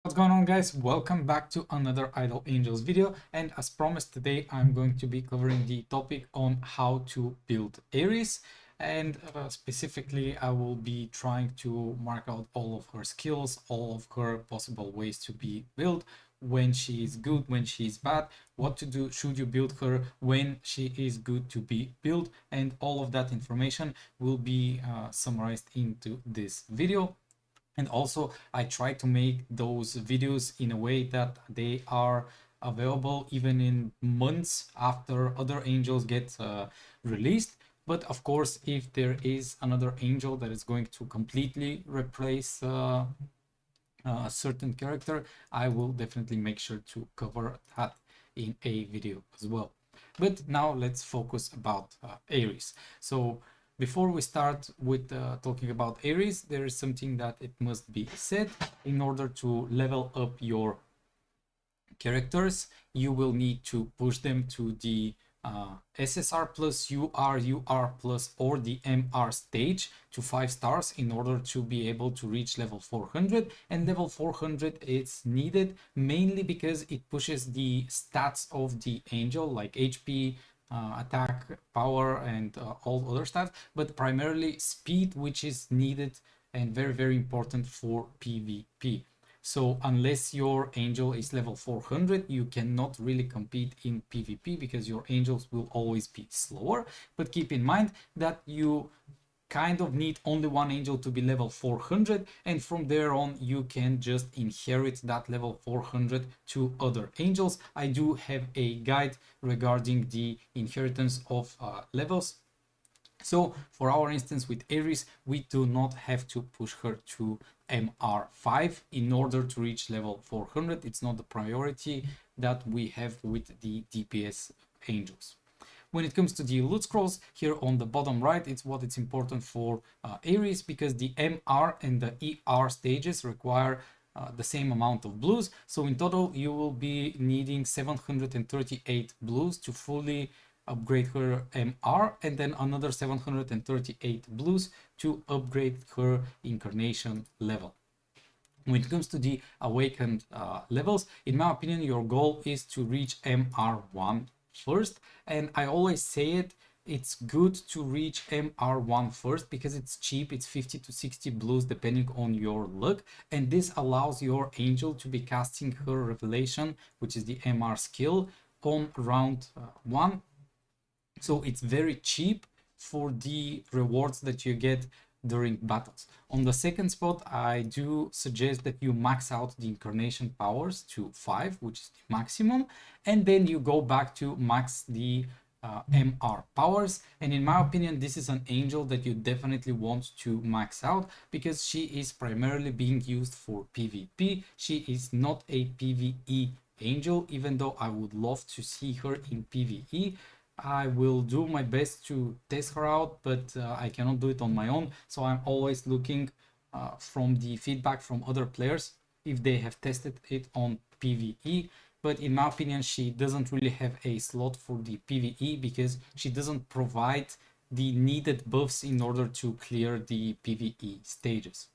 What's going on, guys? Welcome back to another Idle Angels video, and as promised, today I'm going to be covering the topic on how to build Aries, and specifically I will be trying to mark out all of her skills, all of her possible ways to be built, when she is good, when she is bad, what to do, should you build her when she is good to be built, and all of that information will be summarized into this video. And also I try to make those videos in a way that they are available even in months after other angels get released. But of course, if there is another angel that is going to completely replace a certain character, I will definitely make sure to cover that in a video as well. But now let's focus about Aries. So before we start with talking about Aries, there is something that it must be said. In order to level up your characters, you will need to push them to the SSR plus UR plus or the MR stage to 5 stars in order to be able to reach level 400. And level 400 is needed mainly because it pushes the stats of the angel, like HP, attack, power, and all other stats, but primarily speed, which is needed and very, very important for PvP. So unless your angel is level 400, you cannot really compete in PvP because your angels will always be slower. But keep in mind that you kind of need only one angel to be level 400, and from there on you can just inherit that level 400 to other angels. I do have a guide regarding the inheritance of levels. So for our instance with Aries, we do not have to push her to MR5 in order to reach level 400. It's not the priority that we have with the DPS angels. When it comes to the loot scrolls, here on the bottom right, it's important for Aries because the MR and the ER stages require the same amount of blues. So in total, you will be needing 738 blues to fully upgrade her MR, and then another 738 blues to upgrade her incarnation level. When it comes to the awakened levels, in my opinion, your goal is to reach MR1 first. And I always say it's good to reach MR1 first because it's cheap. It's 50 to 60 blues depending on your luck. And this allows your angel to be casting her revelation, which is the MR skill, on round 1. So it's very cheap for the rewards that you get during battles. On the second spot, I do suggest that you max out the incarnation powers to 5, which is the maximum, and then you go back to max the MR powers. And in my opinion, this is an angel that you definitely want to max out because she is primarily being used for PvP. She is not a PvE angel, even though I would love to see her in PvE. I will do my best to test her out, but I cannot do it on my own. So I'm always looking from the feedback from other players if they have tested it on PvE. But in my opinion, she doesn't really have a slot for the PvE because she doesn't provide the needed buffs in order to clear the PvE stages.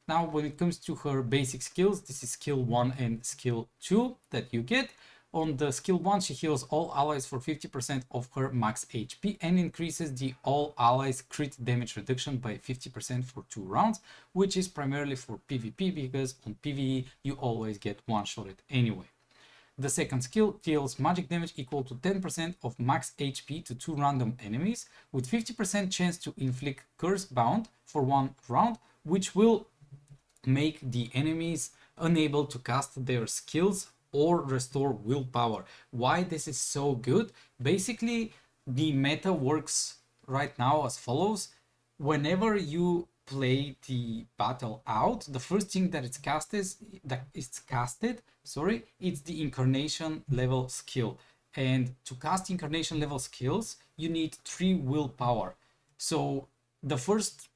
Now, when it comes to her basic skills, this is skill 1 and skill 2 that you get. On the skill 1, she heals all allies for 50% of her max HP and increases the all allies crit damage reduction by 50% for 2 rounds, which is primarily for PvP because on PvE you always get one-shotted anyway. The second skill deals magic damage equal to 10% of max HP to 2 random enemies with 50% chance to inflict curse bound for 1 round, which will make the enemies unable to cast their skills or restore willpower. Why this is so good? Basically, the meta works right now as follows. Whenever you play the battle out, the first thing that it's casted, it's the incarnation level skill. And to cast incarnation level skills, you need 3 willpower. So the first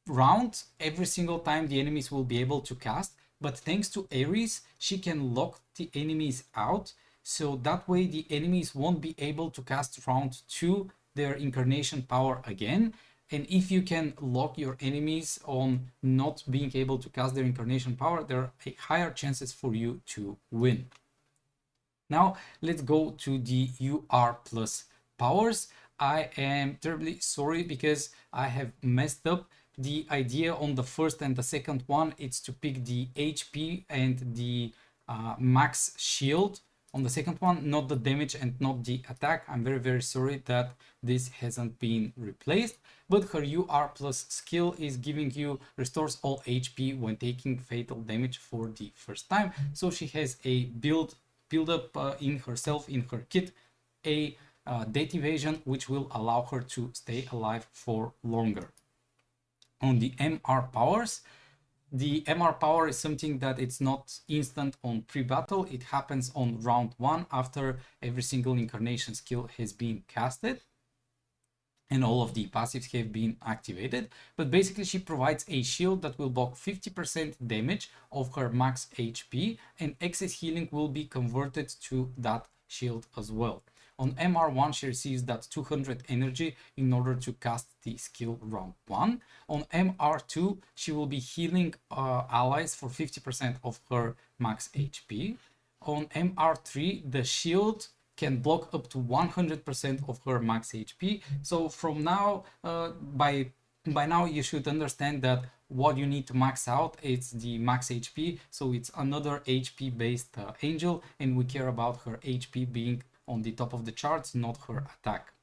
round, every single time the enemies will be able to cast, but thanks to Aries, she can lock the enemies out, so that way the enemies won't be able to cast round 2 their incarnation power again, And if you can lock your enemies on not being able to cast their incarnation power, there are higher chances for you to win. Now let's go to the UR plus powers. I am terribly sorry because I have messed up. The idea on the first and the second one is to pick the HP and the max shield on the second one, not the damage and not the attack. I'm very sorry that this hasn't been replaced, but her UR plus skill is giving you restores all HP when taking fatal damage for the first time. So she has a build up in herself, in her kit, a death evasion, which will allow her to stay alive for longer. On the MR powers, the MR power is something that it's not instant on pre-battle. It happens on round 1 after every single incarnation skill has been casted and all of the passives have been activated. But basically she provides a shield that will block 50% damage of her max HP, and excess healing will be converted to that shield as well. On MR1 she receives that 200 energy in order to cast the skill round 1. On MR2 she will be healing allies for 50% of her max HP. On MR3 the shield can block up to 100% of her max HP. So from now, by now you should understand that what you need to max out is the max HP. So it's another HP based angel, and we care about her HP being on the top of the charts, not her attack.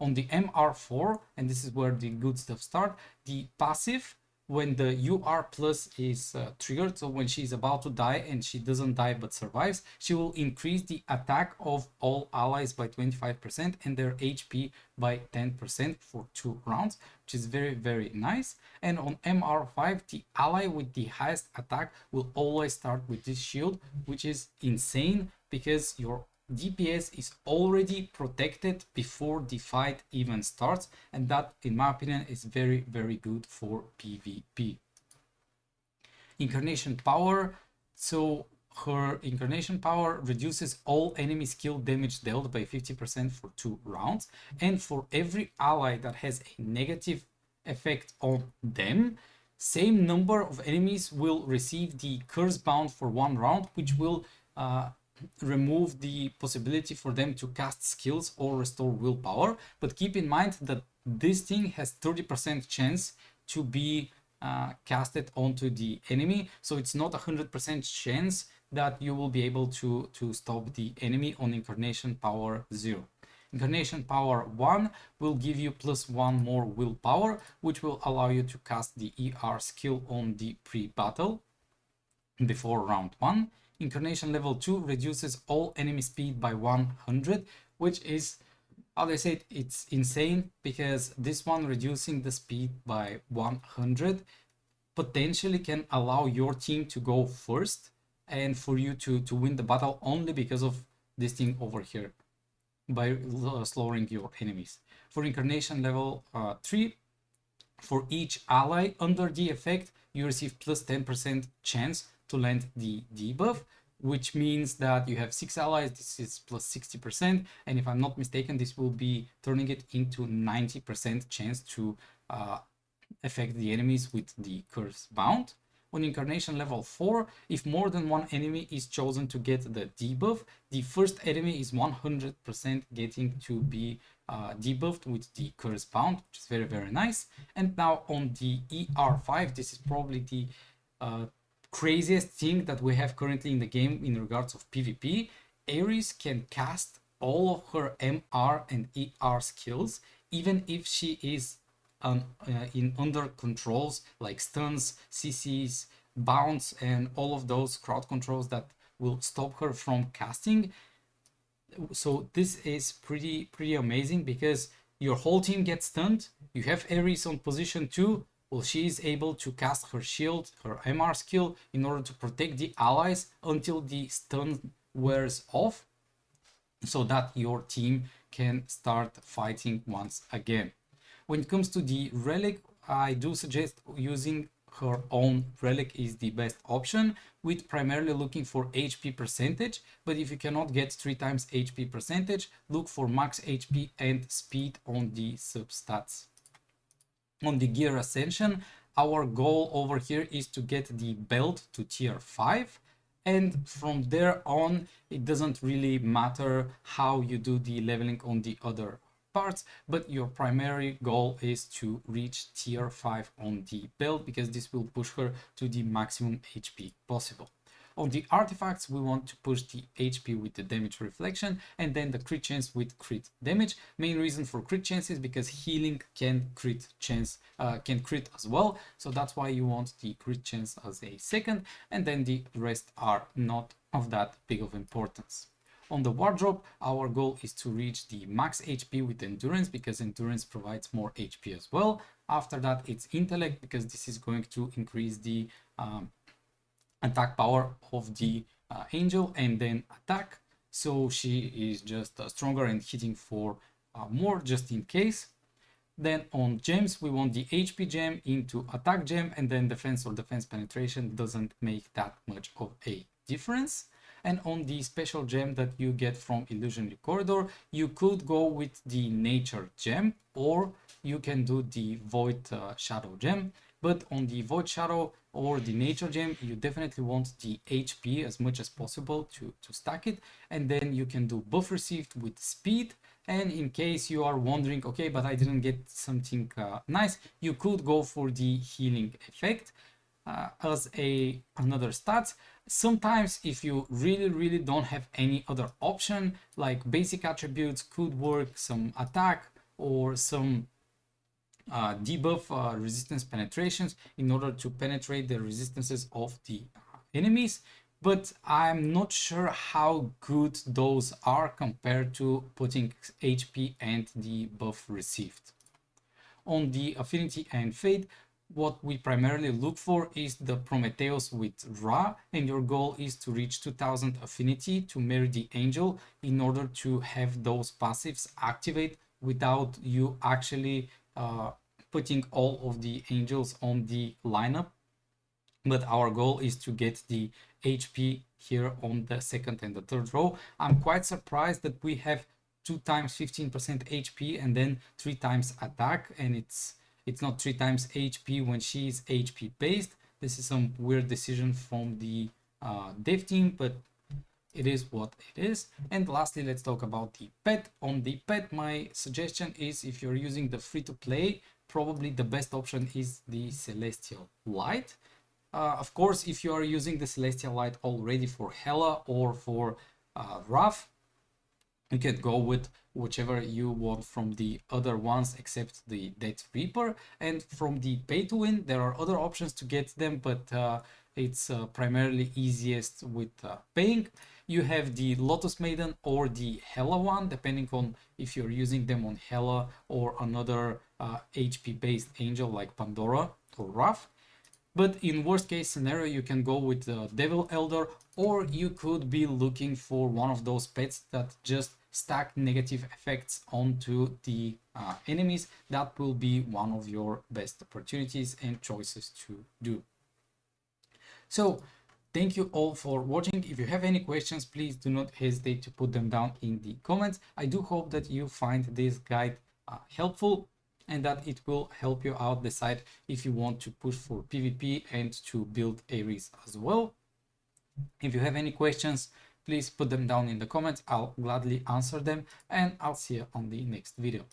On the MR4, and this is where the good stuff starts, the passive, when the UR plus is triggered, so when she's about to die and she doesn't die but survives, she will increase the attack of all allies by 25% and their HP by 10% for 2 rounds, which is very nice. And on MR5, the ally with the highest attack will always start with this shield, which is insane because your DPS is already protected before the fight even starts, and that in my opinion is very good for PvP. Incarnation power, so her incarnation power reduces all enemy skill damage dealt by 50% for 2 rounds, and for every ally that has a negative effect on them, same number of enemies will receive the curse bound for 1 round, which will remove the possibility for them to cast skills or restore willpower. But keep in mind that this thing has 30% chance to be casted onto the enemy, so it's not 100% chance that you will be able to stop the enemy on incarnation power 0. Incarnation power 1 will give you +1 more willpower, which will allow you to cast the ER skill on the pre-battle before round 1. Incarnation level 2 reduces all enemy speed by 100, which is, how they say it, it's insane, because this one reducing the speed by 100 potentially can allow your team to go first and for you to win the battle only because of this thing over here, by slowing your enemies. For incarnation level 3, for each ally under the effect, you receive +10% chance to land the debuff, which means that you have 6 allies, this is +60%, and if I'm not mistaken, this will be turning it into 90% chance to affect the enemies with the curse bound. On incarnation level 4, if more than one enemy is chosen to get the debuff, the first enemy is 100% getting to be debuffed with the curse bound, which is very nice. And now on the ER5, this is probably the craziest thing that we have currently in the game in regards of PvP. Aries can cast all of her MR and ER skills, even if she is in under controls like stuns, CCs, bounce, and all of those crowd controls that will stop her from casting. So this is pretty amazing, because your whole team gets stunned, you have Aries on position 2, well, she is able to cast her shield, her MR skill, in order to protect the allies until the stun wears off, so that your team can start fighting once again. When it comes to the Rlic, I do suggest using her own Rlic is the best option, with primarily looking for HP percentage, but if you cannot get 3 times HP percentage, look for max HP and speed on the substats. On the gear ascension, our goal over here is to get the belt to tier 5, and from there on it doesn't really matter how you do the leveling on the other parts, but your primary goal is to reach tier 5 on the belt, because this will push her to the maximum HP possible. On the artifacts, we want to push the HP with the damage reflection, and then the crit chance with crit damage. Main reason for crit chance is because healing can crit chance, can crit as well. So that's why you want the crit chance as a second, and then the rest are not of that big of importance. On the wardrobe, our goal is to reach the max HP with endurance, because endurance provides more HP as well. After that, it's intellect, because this is going to increase the attack power of the angel, and then attack, so she is just stronger and hitting for more just in case. Then on gems, we want the HP gem into attack gem, and then defense or defense penetration doesn't make that much of a difference. And on the special gem that you get from Illusionary Corridor, you could go with the nature gem, or you can do the void shadow gem. But on the void shadow or the nature gem, you definitely want the HP as much as possible to stack it. And then you can do buff received with speed. And in case you are wondering, okay, but I didn't get something nice, you could go for the healing effect as another stats. Sometimes if you really don't have any other option, like basic attributes could work, some attack or some debuff resistance penetrations in order to penetrate the resistances of the enemies, but I'm not sure how good those are compared to putting HP and the buff received. On the Affinity and Fate, what we primarily look for is the Prometheus with Ra, and your goal is to reach 2000 affinity to marry the angel in order to have those passives activate without you actually putting all of the angels on the lineup. But our goal is to get the HP here on the second and the third row. I'm quite surprised that we have 2 times 15% HP and then 3 times attack, and it's not 3 times HP when she is HP based. This is some weird decision from the dev team, but it is what it is. And lastly, let's talk about the pet. On the pet, my suggestion is, if you're using the free-to-play, probably the best option is the Celestial Light. Of course, if you are using the Celestial Light already for Hela or for Wrath, you can go with whichever you want from the other ones except the Death Reaper. And from the pay to win, there are other options to get them, but it's primarily easiest with paying. You have the Lotus Maiden or the Hela one, depending on if you're using them on Hela or another HP based angel like Pandora or Wrath. But in worst case scenario, you can go with the Devil Elder, or you could be looking for one of those pets that just stack negative effects onto the enemies. That will be one of your best opportunities and choices to do. So thank you all for watching. If you have any questions, please do not hesitate to put them down in the comments. I do hope that you find this guide helpful, and that it will help you out decide if you want to push for PvP and to build Aries as well. If you have any questions, please put them down in the comments. I'll gladly answer them, and I'll see you on the next video.